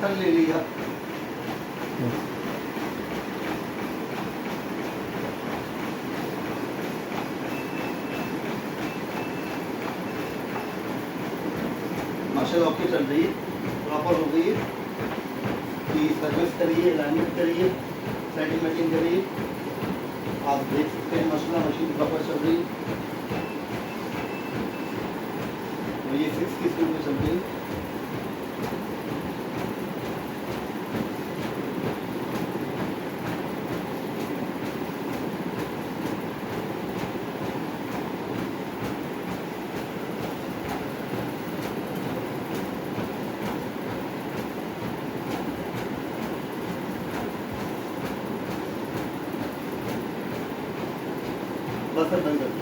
पत्थर ले लिया। मार्शल ओके चल रही है, प्रॉपर हो गई है कि सर्विस करिए, अलाइनमेंट करिए, सेटिंग मैटिंग करिए। आप देख सकते हैं मशीन प्रॉपर चल रही है। तो ये 6 की स्पीड में चल रही है। बस अब बंद कर दो।